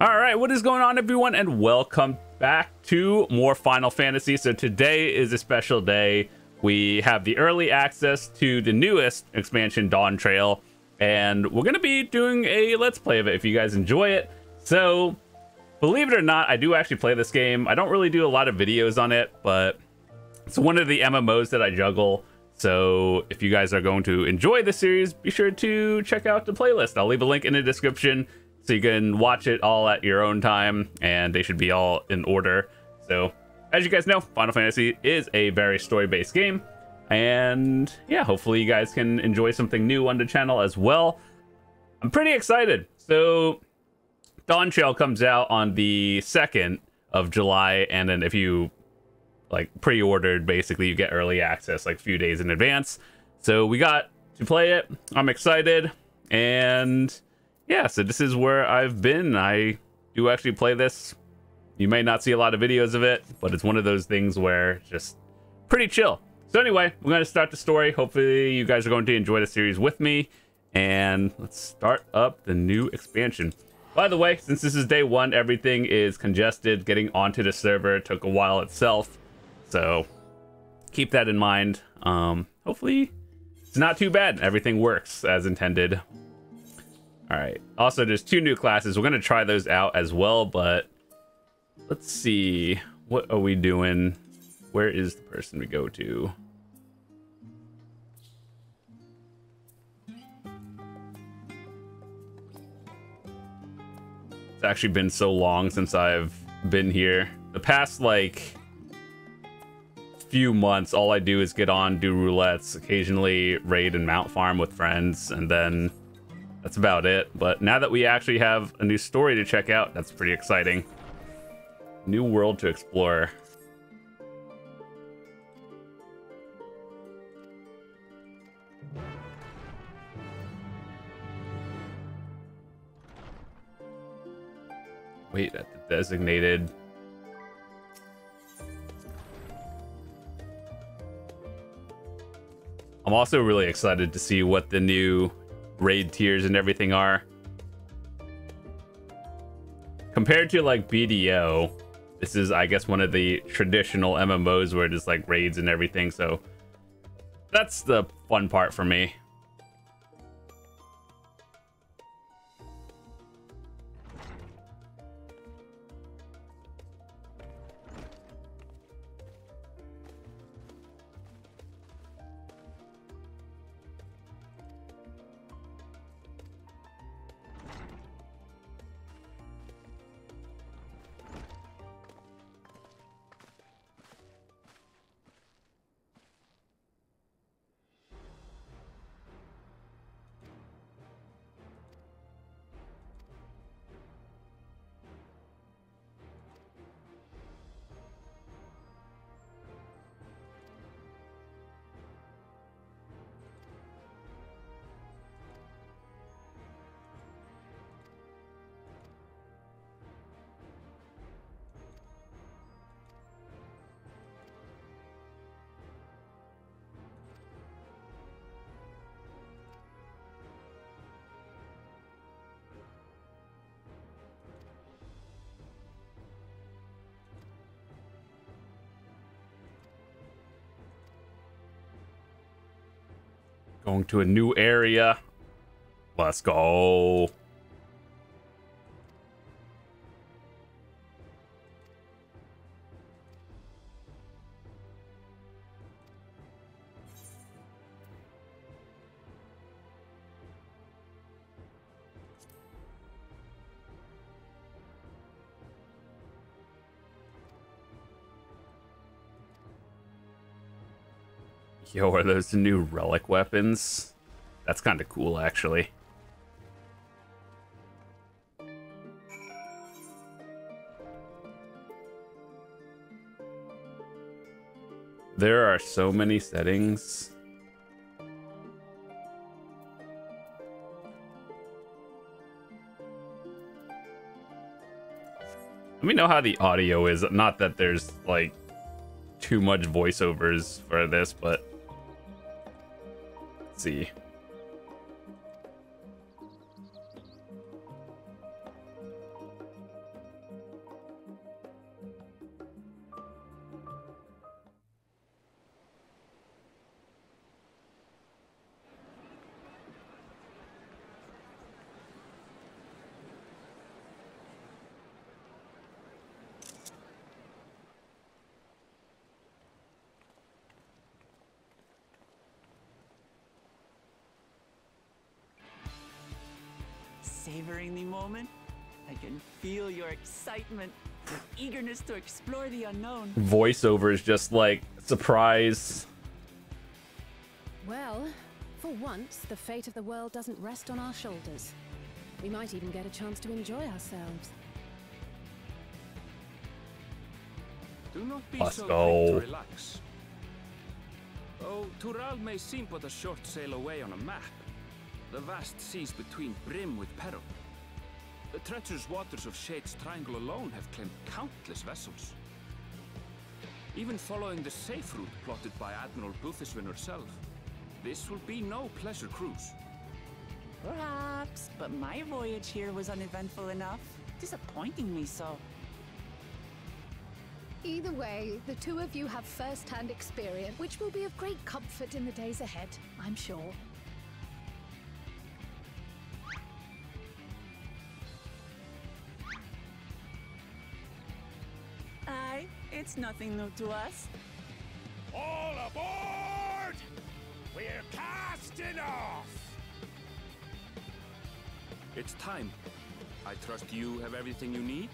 All right, what is going on, everyone, and welcome back to more Final Fantasy. So today is a special day. We have the early access to the newest expansion, Dawntrail, and we're going to be doing a Let's Play of it if you guys enjoy it. So, believe it or not, I do actually play this game. I don't really do a lot of videos on it, but it's one of the MMOs that I juggle. So if you guys are going to enjoy the series, be sure to check out the playlist. I'll leave a link in the description so you can watch it all at your own time, and they should be all in order. So as you guys know, Final Fantasy is a very story-based game, and yeah, hopefully you guys can enjoy something new on the channel as well. I'm pretty excited. So Dawntrail comes out on the 2nd of July, and then if you like pre-ordered, basically you get early access like a few days in advance. So we got to play it. I'm excited, and yeah, so this is where I've been. I do actually play this. You may not see a lot of videos of it, but it's one of those things where it's just pretty chill. So anyway, we're going to start the story. Hopefully you guys are going to enjoy the series with me, and let's start up the new expansion. By the way, since this is day one, everything is congested. Getting onto the server took a while itself, so keep that in mind. Hopefully it's not too bad. Everything works as intended. All right. Also, there's 2 new classes. We're going to try those out as well, but let's see. What are we doing? Where is the person we go to? It's actually been so long since I've been here. The past, like, few months, all I do is get on, do roulettes, occasionally raid and mount farm with friends, and then that's about it. But now that we actually have a new story to check out, that's pretty exciting. New world to explore. Wait, at the designated. I'm also really excited to see what the new raid tiers and everything are. Compared to like BDO, this is, I guess, one of the traditional MMOs where it is like raids and everything, so that's the fun part for me. Going to a new area. Let's go. Yo, are those the new relic weapons? That's kind of cool, actually. There are so many settings. Let me know how the audio is. Not that there's like too much voiceovers for this, but let's see. savoring the moment? I can feel your excitement, your eagerness to explore the unknown. Voiceover is just like surprise. Well, for once, the fate of the world doesn't rest on our shoulders. We might even get a chance to enjoy ourselves. Do not be Let's so go. quick to relax. Oh, Tural may seem but a short sail away on a map. The vast seas between brim with peril. The treacherous waters of Shade's Triangle alone have claimed countless vessels. Even following the safe route plotted by Admiral Bluthishwin herself, this will be no pleasure cruise. Perhaps, but my voyage here was uneventful enough. Disappointingly so. Either way, the two of you have first-hand experience, which will be of great comfort in the days ahead, I'm sure. Aye, it's nothing new to us. All aboard! We're casting off! It's time. I trust you have everything you need?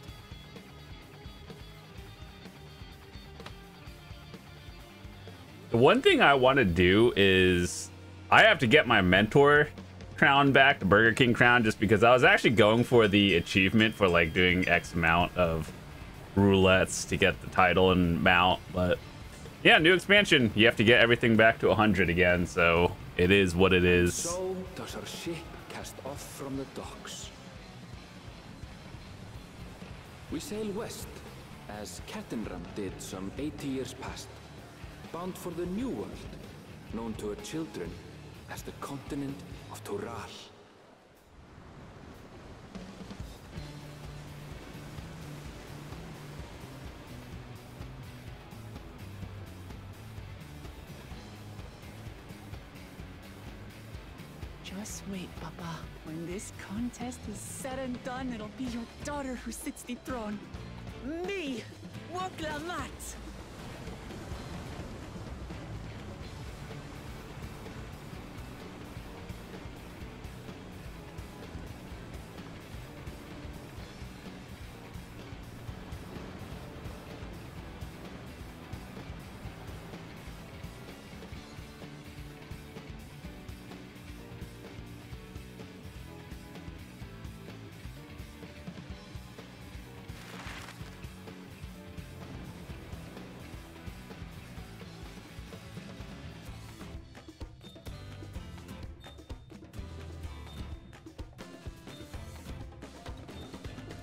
The one thing I want to do is I have to get my mentor crown back, the Burger King crown, just because I was actually going for the achievement for like doing X amount of roulettes to get the title and mount. But yeah, new expansion, you have to get everything back to 100 again, so it is what it is. So does our ship cast off from the docks. We sail west, as Cattenram did some 80 years past, bound for the New World, known to her children as the continent of Tural. Just wait, Papa. When this contest is said and done, it'll be your daughter who sits the throne. Me, Woklamat.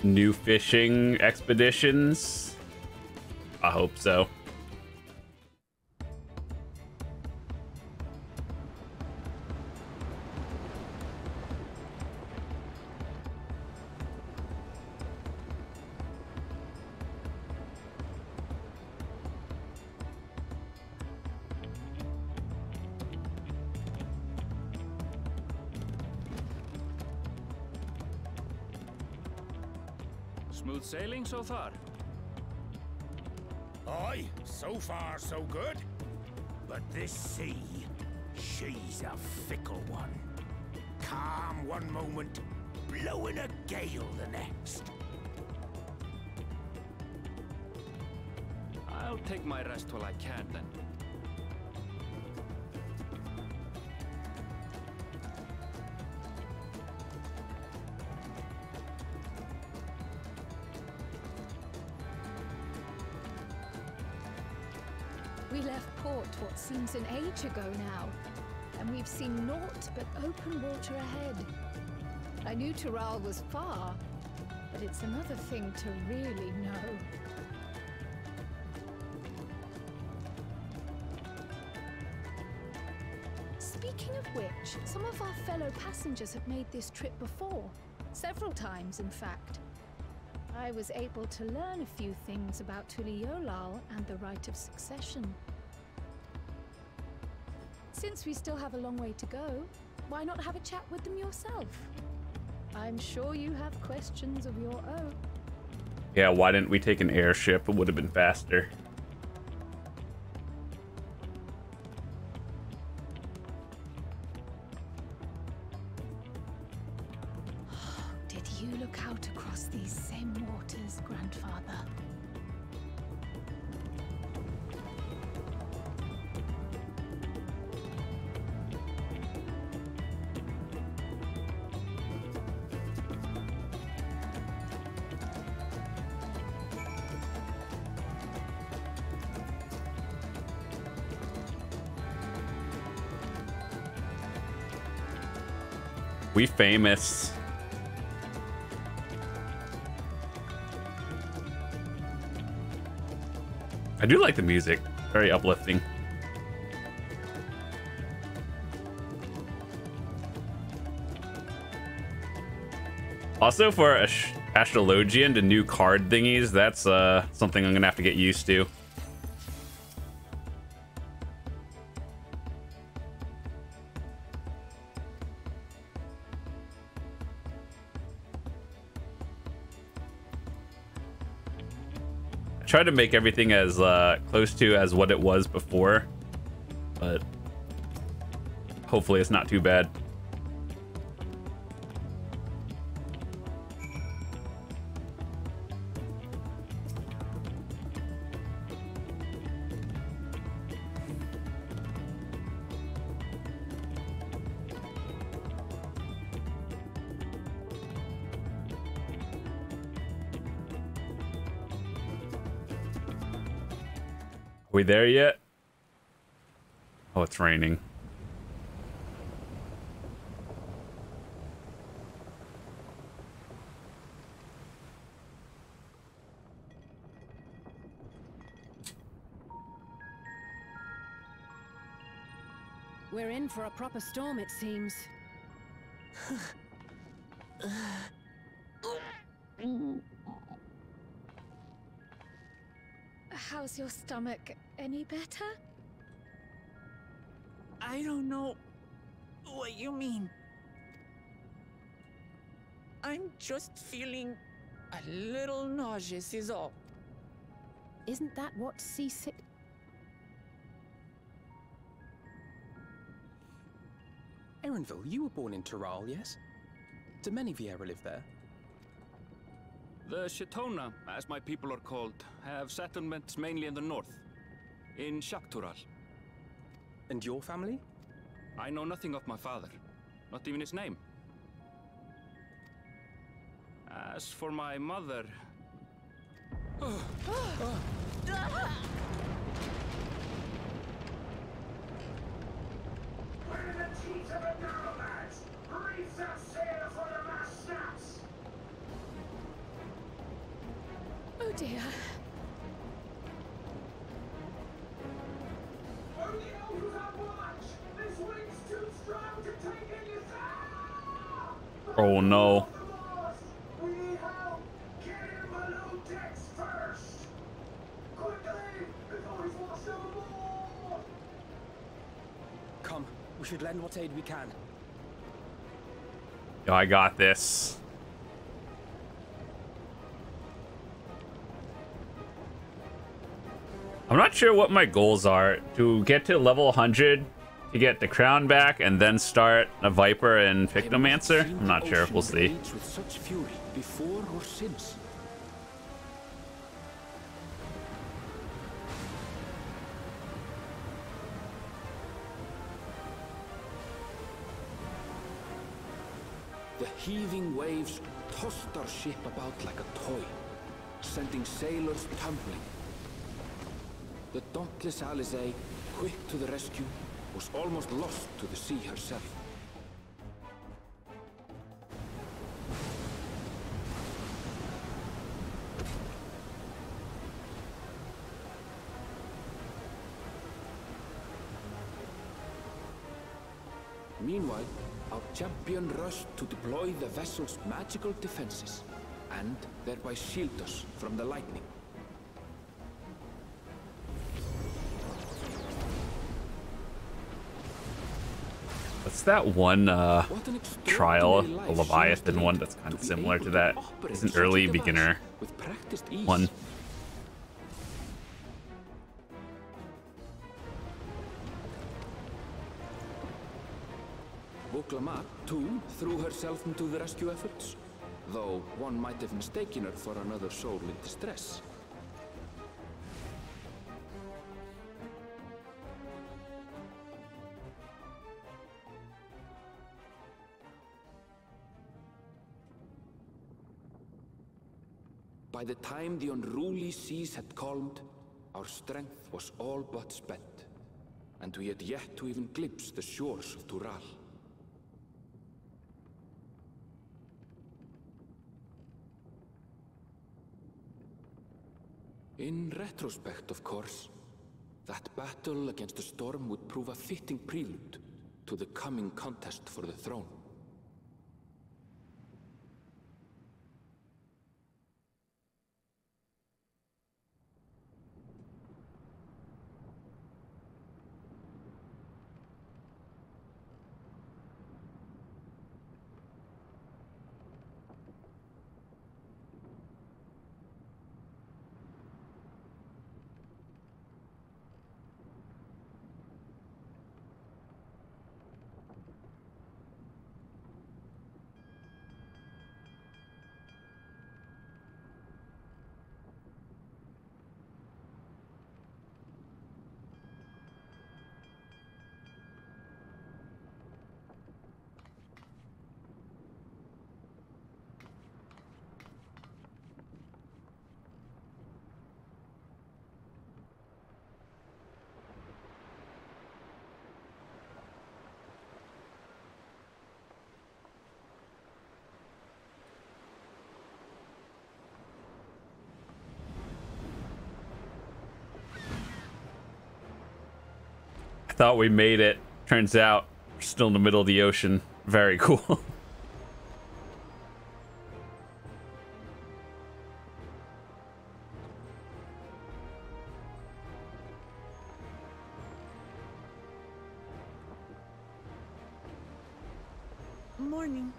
New fishing expeditions? I hope so. Smooth sailing so far? Aye, so far so good. But this sea, she's a fickle one. Calm one moment, blowing a gale the next. I'll take my rest while I can then. We left port what seems an age ago now, and we've seen naught but open water ahead. I knew Tural was far, but it's another thing to really know. Speaking of which, some of our fellow passengers have made this trip before. Several times, in fact. I was able to learn a few things about Tuliolal and the right of succession. Since we still have a long way to go, why not have a chat with them yourself? I'm sure you have questions of your own. Yeah, why didn't we take an airship? It would have been faster. you look out across these same waters, Grandfather. We famous. I do like the music. Very uplifting. Also, for a astrologian, the new card thingies, that's something I'm gonna have to get used to. Try to make everything as close to as what it was before, but hopefully it's not too bad. We there yet? Oh, it's raining. We're in for a proper storm, it seems. How's your stomach? Any better? I don't know what you mean. I'm just feeling a little nauseous is all. Isn't that what seasick? Erenville, you were born in Tural, yes? Do many Vieira live there? The Shatona, as my people are called, have settlements mainly in the north, in Shaktural. And your family? I know nothing of my father, not even his name. As for my mother... Where are the teeth of the nomads? Reef that sail for the mass snaps! Oh dear. Only elders on watch! This wind's too strong to take in his Oh no. We need help! Get him below decks first! Quickly! Before he's washed overboard! Come, we should lend what aid we can. Yo, I got this. I'm not sure what my goals are. To get to level 100, to get the crown back, and then start a Viper and Pictomancer? I'm not sure. We'll see. With such fury before or since. The heaving waves tossed our ship about like a toy, sending sailors tumbling. The dauntless Eorzea, quick to the rescue, was almost lost to the sea herself. Meanwhile, our champion rushed to deploy the vessel's magical defenses, and thereby shield us from the lightning. What's that one trial, the Leviathan one that's kind of similar to that? It's an early beginner one. Boklamat, too, threw herself into the rescue efforts. though one might have mistaken her for another soul in distress. By the time the unruly seas had calmed, our strength was all but spent, and we had yet to even glimpse the shores of Tural. In retrospect, of course, that battle against the storm would prove a fitting prelude to the coming contest for the throne. I thought we made it. Turns out we're still in the middle of the ocean. Very cool. Morning.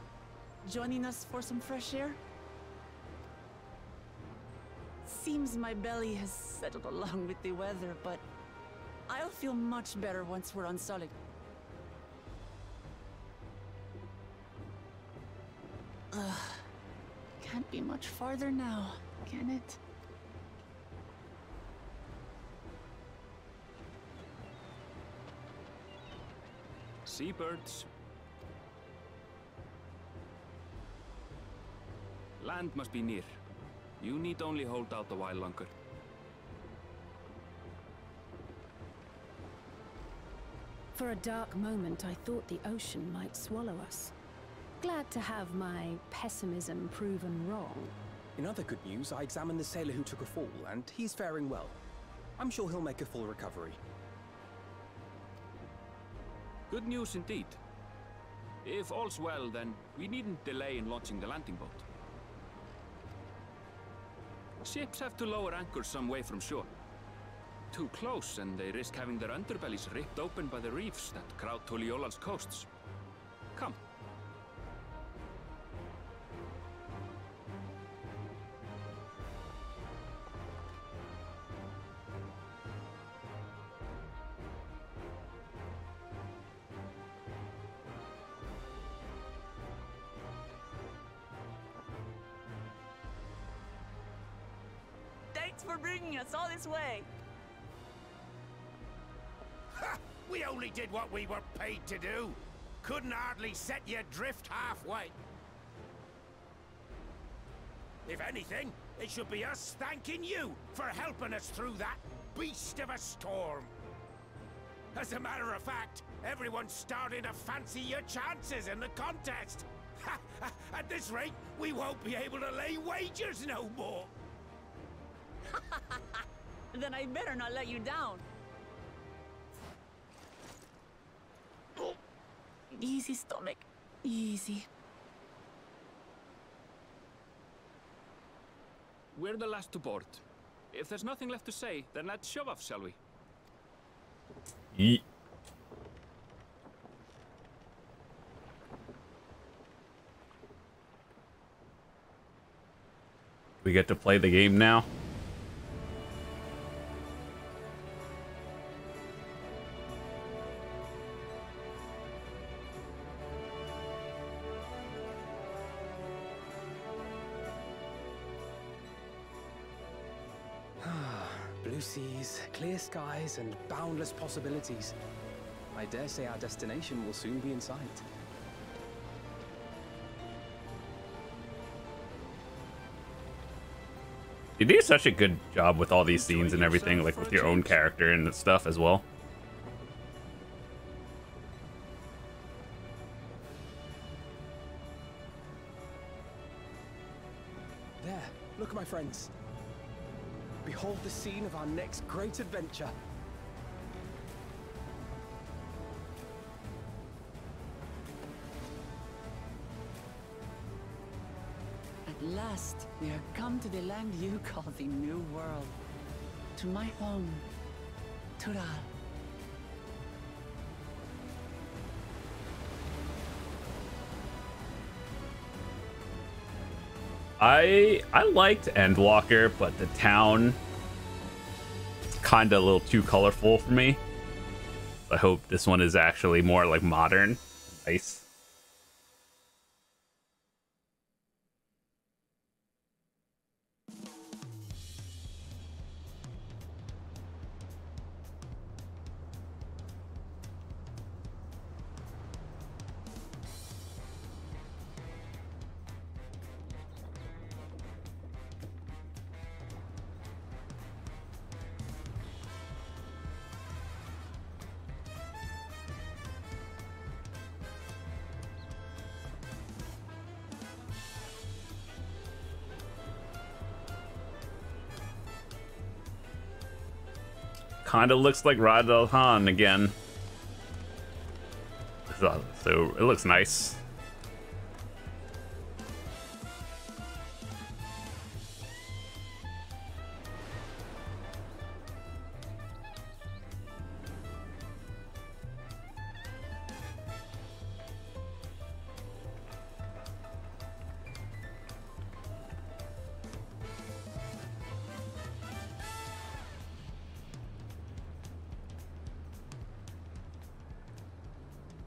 Joining us for some fresh air? Seems my belly has settled along with the weather, but I'll feel much better once we're on solid. Can't be much farther now, can it? Seabirds. Land must be near. You need only hold out a while longer. For a dark moment, I thought the ocean might swallow us. Glad to have my pessimism proven wrong. In other good news, I examined the sailor who took a fall, and he's faring well. I'm sure he'll make a full recovery. Good news indeed. If all's well, then we needn't delay in launching the landing boat. Ships have to lower anchors some way from shore. Too close, and they risk having their underbellies ripped open by the reefs that crowd Tuliola's coasts. Come. Thanks for bringing us all this way. We only did what we were paid to do. Couldn't hardly set you adrift halfway. If anything, it should be us thanking you for helping us through that beast of a storm. As a matter of fact, everyone's starting to fancy your chances in the contest. At this rate, we won't be able to lay wagers no more. Then I better not let you down. Easy, stomach. Easy. We're the last to board. If there's nothing left to say, then let's shove off, shall we? Yeet. We get to play the game now. Blue seas, clear skies, and boundless possibilities. I dare say our destination will soon be in sight. You do such a good job with all these scenes and everything, like with your own character and stuff as well. There, look at my friends. Behold the scene of our next great adventure. At last, we are come to the land you call the New World. To my home, Tural. I liked Endwalker, but the town is kind of a little too colorful for me. I hope this one is actually more like modern. Nice. Kind of looks like Radalhan again. So it looks nice.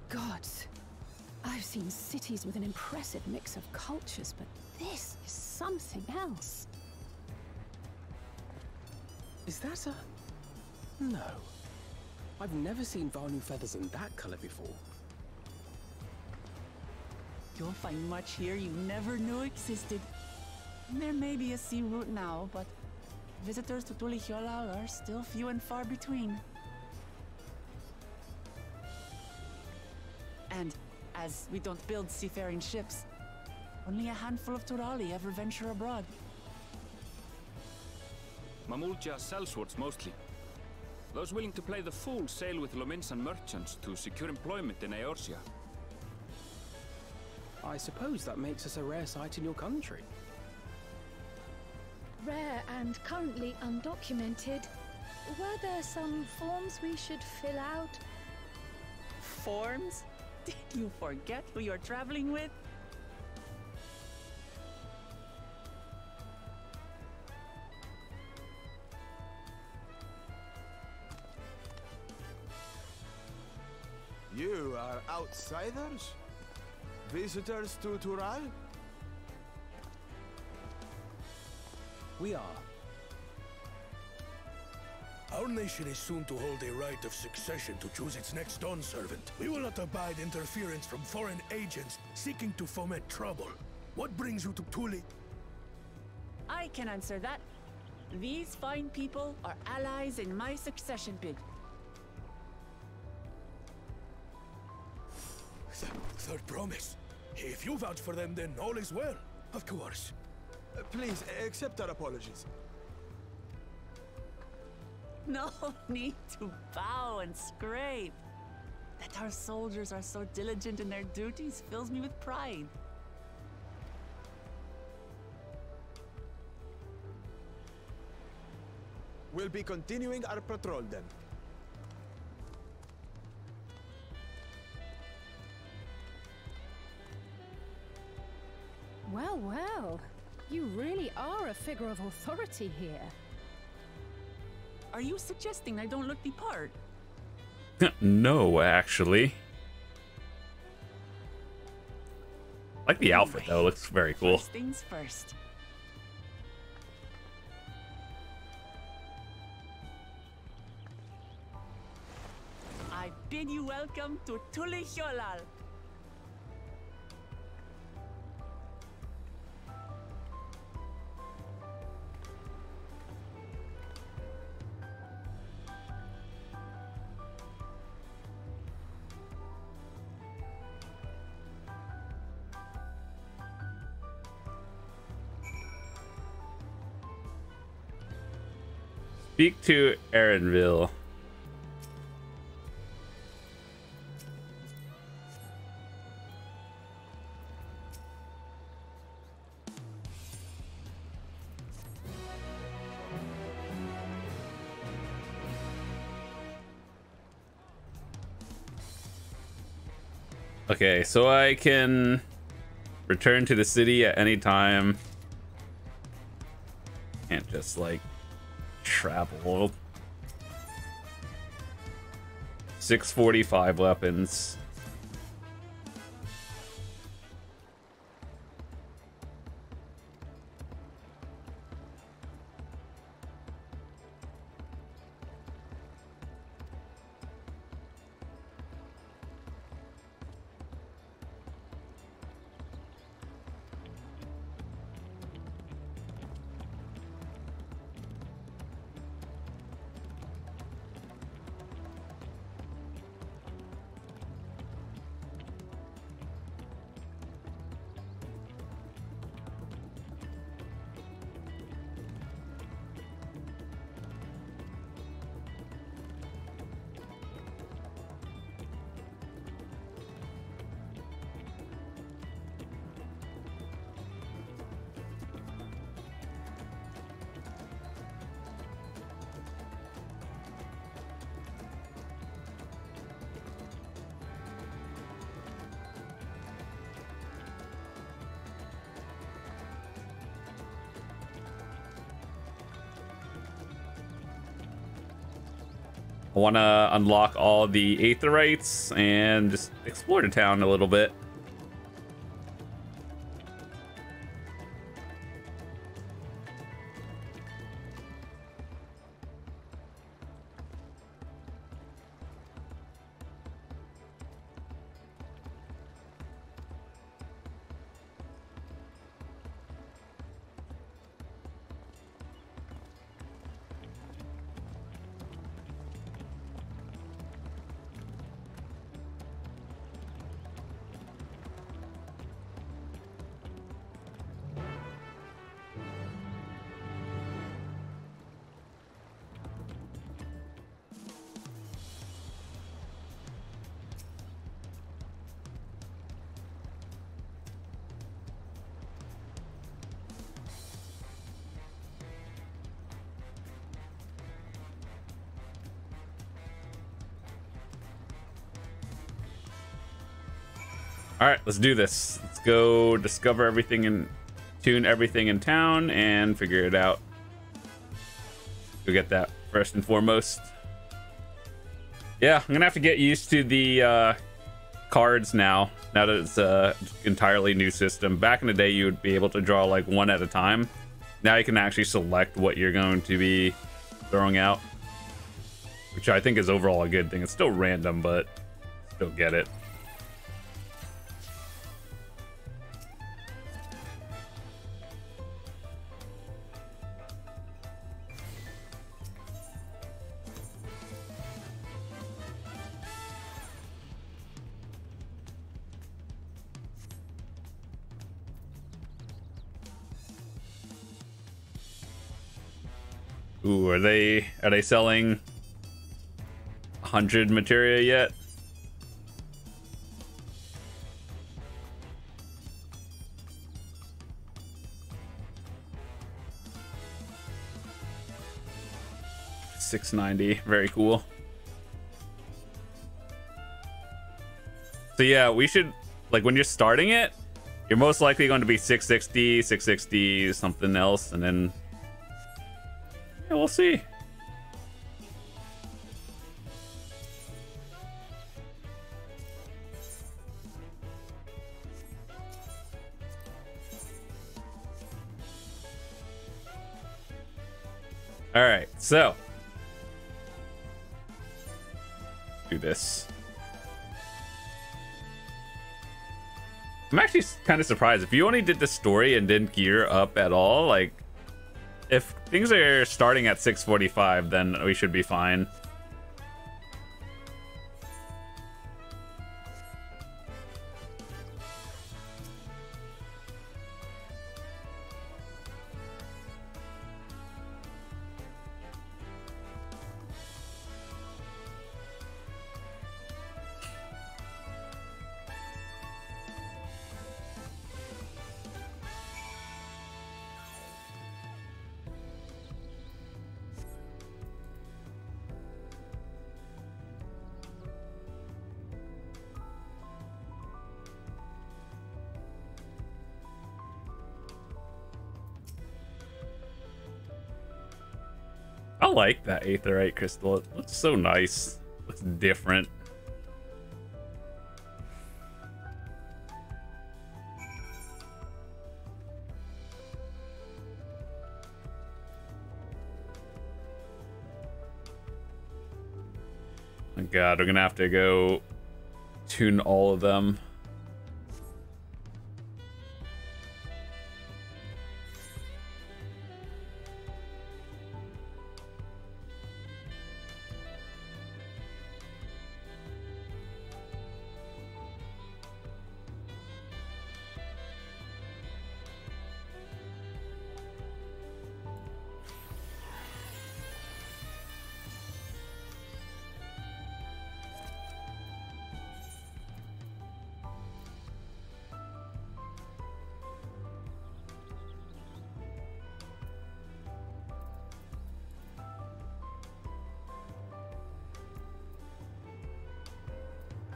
Gods, I've seen cities with an impressive mix of cultures, but this is something else. Is that a... No. I've never seen Vanu feathers in that color before. You'll find much here you never knew existed. There may be a sea route now, but visitors to Tuliyollal are still few and far between. And as we don't build seafaring ships, only a handful of Turali ever venture abroad. Mamulja sellswords mostly. Those willing to play the fool sail with Lominsan merchants to secure employment in Eorzea. I suppose that makes us a rare sight in your country. Rare and currently undocumented. Were there some forms we should fill out? Forms? Did you forget who you're traveling with? You are outsiders? Visitors to Tural? We are. Our nation is soon to hold a right of succession to choose its next Dawn servant. We will not abide interference from foreign agents seeking to foment trouble. What brings you to Tuli? I can answer that. These fine people are allies in my succession bid. Third promise. If you vouch for them, then all is well. Of course. Please, accept our apologies. No need to bow and scrape. That our soldiers are so diligent in their duties fills me with pride. We'll be continuing our patrol then. Well, well. You really are a figure of authority here. Are you suggesting I don't look the part? No, actually. I like the outfit though, it looks very cool. First things first. I bid you welcome to Tulihyolal. Speak to Erenville. Okay, so I can return to the city at any time. Can't just like travel. 645 weapons. I want to unlock all the Aetherites and just explore the town a little bit. All right, let's do this. Let's go discover everything and tune everything in town and figure it out. Go get that first and foremost. Yeah, I'm gonna have to get used to the cards now that it's an entirely new system. Back in the day, you would be able to draw like one at a time. Now you can actually select what you're going to be throwing out, which I think is overall a good thing. It's still random, but still get it. Ooh, are they selling 100 materia yet? $690, very cool. So yeah, we should, like, when you're starting it, you're most likely going to be 660 something else, and then yeah, we'll see. All right, so do this. I'm actually kind of surprised. If you only did the story and didn't gear up at all, like, if things are starting at 6:45, then we should be fine. I like that aetherite crystal. It looks so nice. It looks different. My God, we're gonna have to go tune all of them.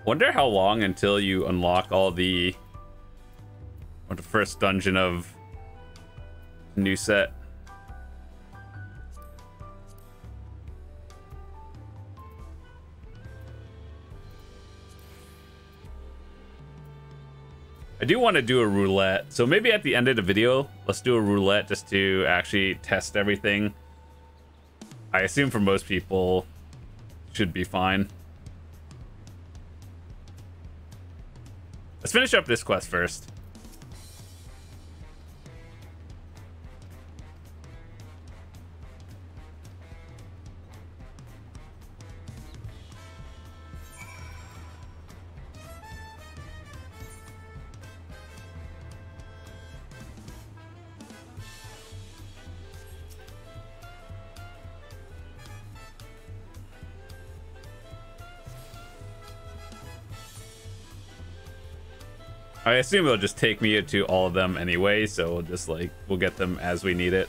Wonder how long until you unlock all the first dungeon of the new set. I do want to do a roulette, so maybe at the end of the video, let's do a roulette just to actually test everything. I assume for most people, should be fine. Let's finish up this quest first. I assume it'll just take me to all of them anyway, so we'll just we'll get them as we need it.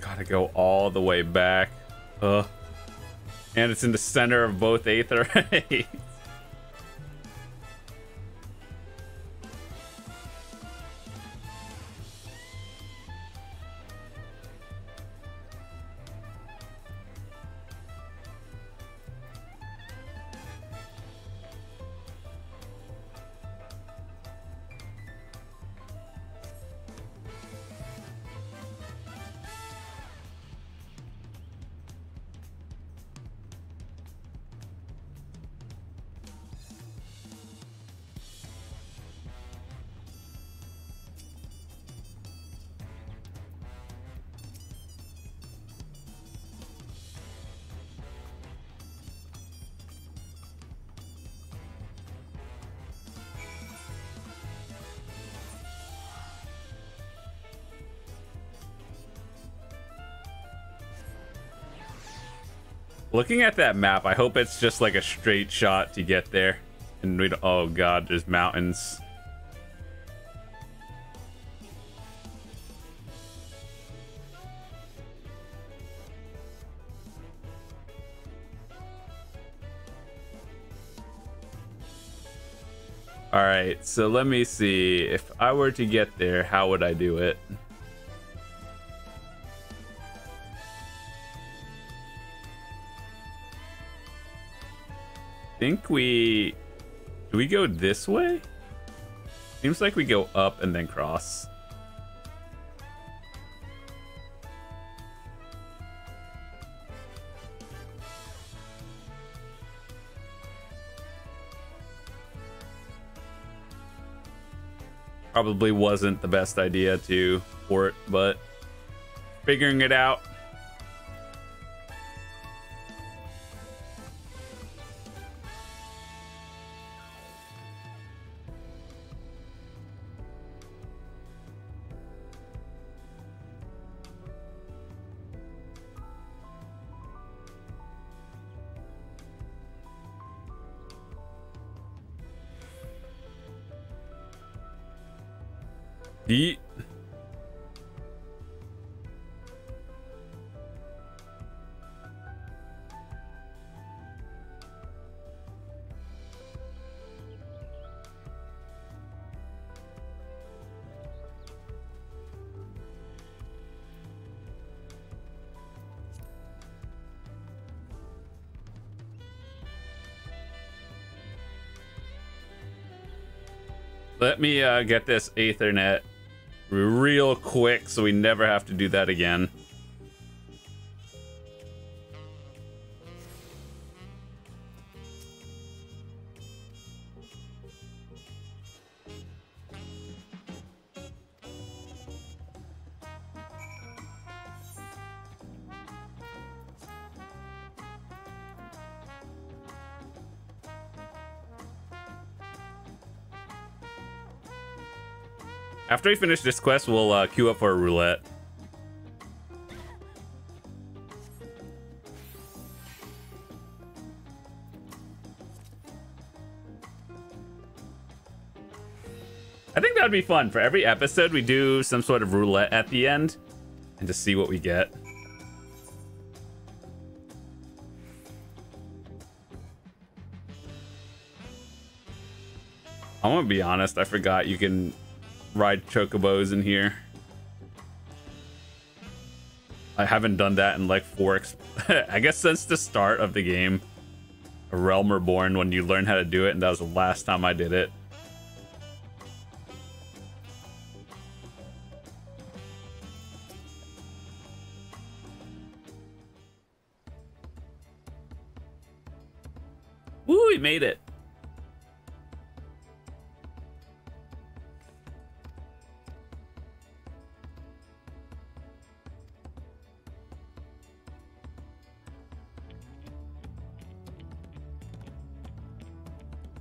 Gotta go all the way back. And it's in the center of both aetherites. Looking at that map, I hope it's just like a straight shot to get there. And we don't, oh god, there's mountains. All right, so let me see. If I were to get there, how would I do it? Do we go this way? Seems like we go up and then cross. Probably wasn't the best idea to port, but figuring it out. Yeet. Let me get this Ethernet real quick so we never have to do that again. After we finish this quest, we'll queue up for a roulette. I think that would be fun. For every episode, we do some sort of roulette at the end and just see what we get. I'm gonna be honest, I forgot you can ride chocobos in here. I haven't done that in like I guess since the start of the game, A Realm Reborn, when you learn how to do it, and that was the last time I did it. Woo, we made it.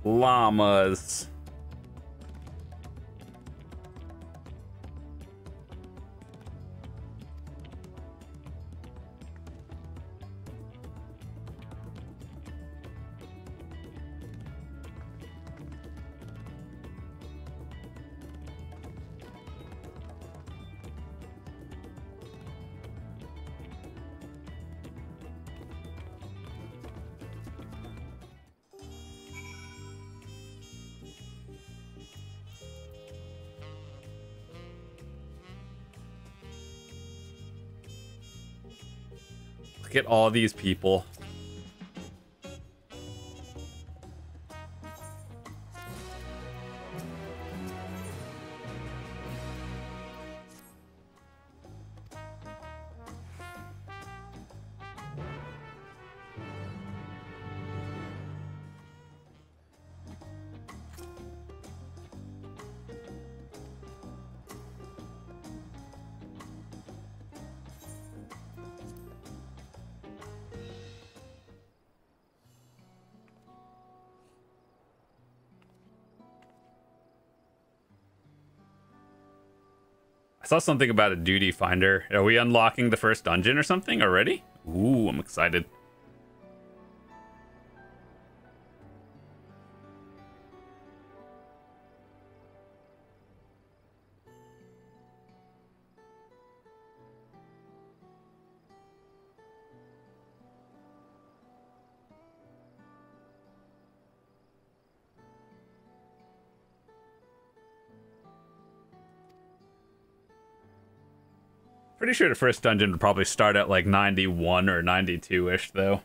Llamas. Look at all these people. I saw something about a duty finder. Are we unlocking the first dungeon or something already? Ooh, I'm excited. Pretty sure the first dungeon would probably start at like 91 or 92-ish, though.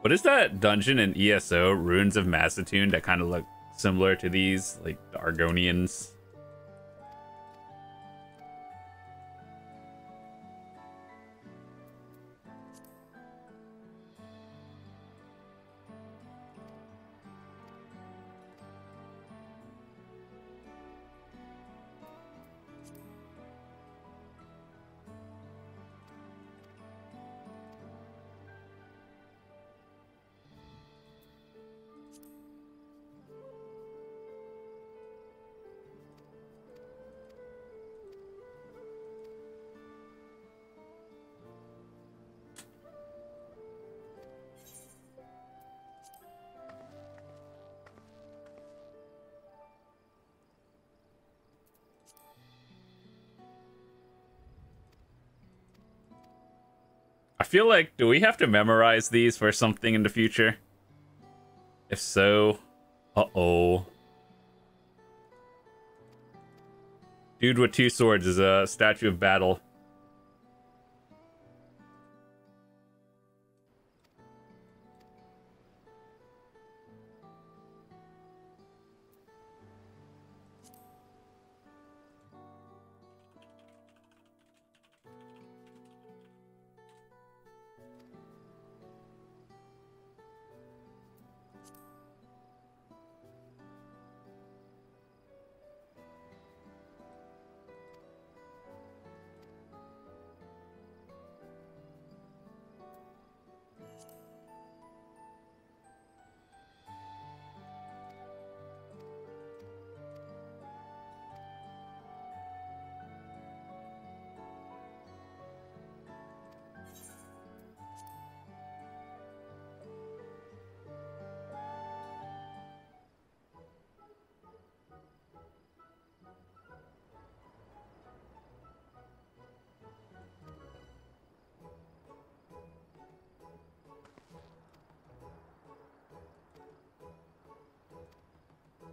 What is that dungeon in ESO, Ruins of Macedon, that kind of look similar to these, like the Argonians? I feel like, do we have to memorize these for something in the future? If so, uh-oh. Dude with two swords is a statue of battle.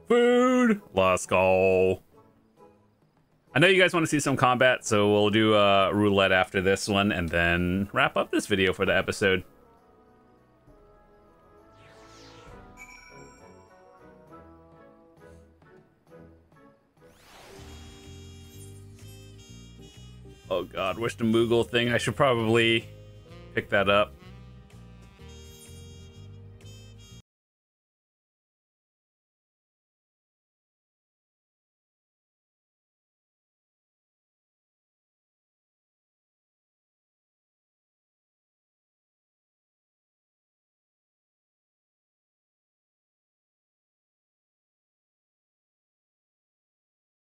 Food! Let's go. I know you guys want to see some combat, so we'll do a roulette after this one and then wrap up this video for the episode. Oh god, where's the Moogle thing? I should probably pick that up.